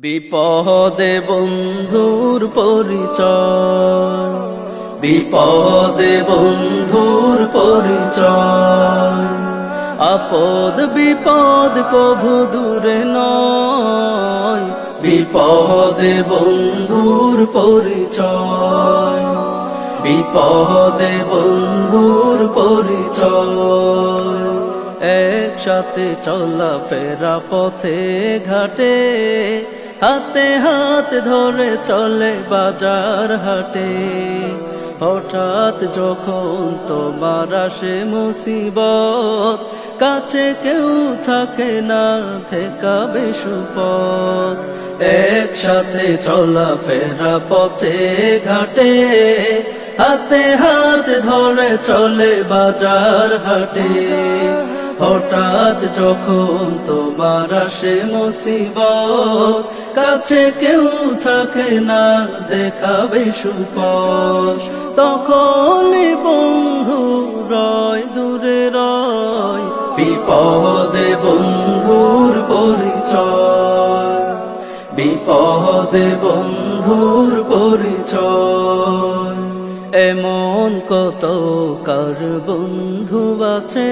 বিপদে বন্ধুর পরিচয়, বিপদে বন্ধুর পরিচয়। আপদ বিপদ কভু দূরে নয়, বিপদে বন্ধুর পরিচয়, বিপদে বন্ধুর পরিচয়। একসাথে চলা ফেরা পথে ঘাটে, হাতে হাত ধরে চলে বাজার হাটে। হঠাৎ যখন তোমার আসে মুসিবত, কাছে কেউ থাকে না, ঠেকাবে সুপথ। একসাথে চলা ফেরা পথে ঘাটে, হাতে হাত ধরে চলে বাজার হাটে। হঠাৎ যখন তোমার আসে মুসিবত, কাছে কেউ থাকে না, দেখাবে সুপথ। তখন বন্ধু রয় দূরে রয়, বিপদে বন্ধুর পরিচয়, বিপদে বন্ধুর পরিচয়। এমন কত কার বন্ধু আছে,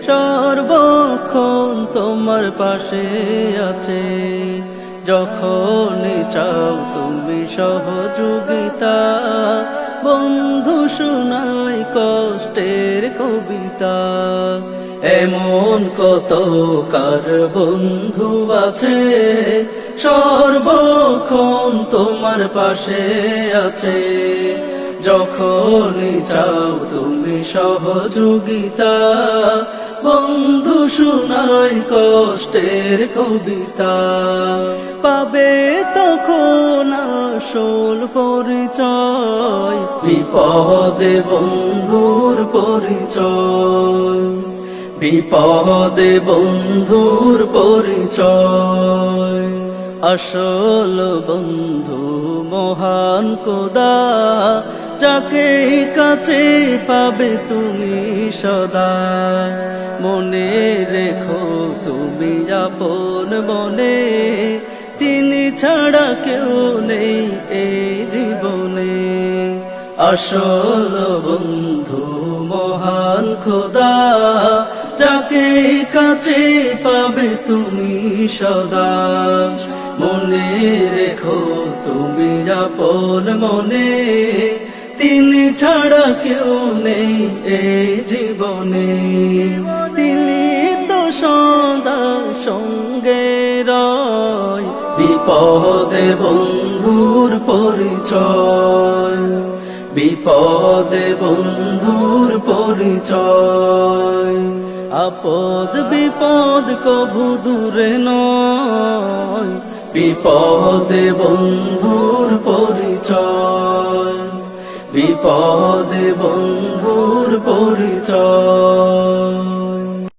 সর্বক্ষণ তোমার পাশে আছে। যখন চাও তুমি সহযোগিতা, বন্ধু শোনাই কষ্টের কবিতা। এমন কত কার বন্ধু আছে, সর্বক্ষণ তোমার পাশে আছে। যখন চাও তুমি সহযোগিতা, বন্ধু শোনাই কষ্টের কবিতা। পাবে তখন আসল পরিচয়, বিপদে বন্ধুর পরিচয়, বিপদে বন্ধুর পরিচয়। আসল বন্ধু মহান খোদা, যাকে কাছে পাবে তুমি সদা। মনে রেখো তুমি আপন মনে, তিনি ছাড়া কেউ নেই এই জীবনে। আসল বন্ধু মহান খোদা, যাকে কাছে পাবে তুমি সদা। মনে রেখো তুমি আপন মনে, তিনি ছাড়া কেউ নেই এই জীবনে। তিনি তো সদা সঙ্গে রয়, বিপদে বন্ধুর পরিচয়, বিপদে বন্ধুর পরিচয়। আপদ বিপদ কভু দূরে নয়, বিপদে বন্ধুর পরিচয়, বিপদে বন্ধুর পরিচয়।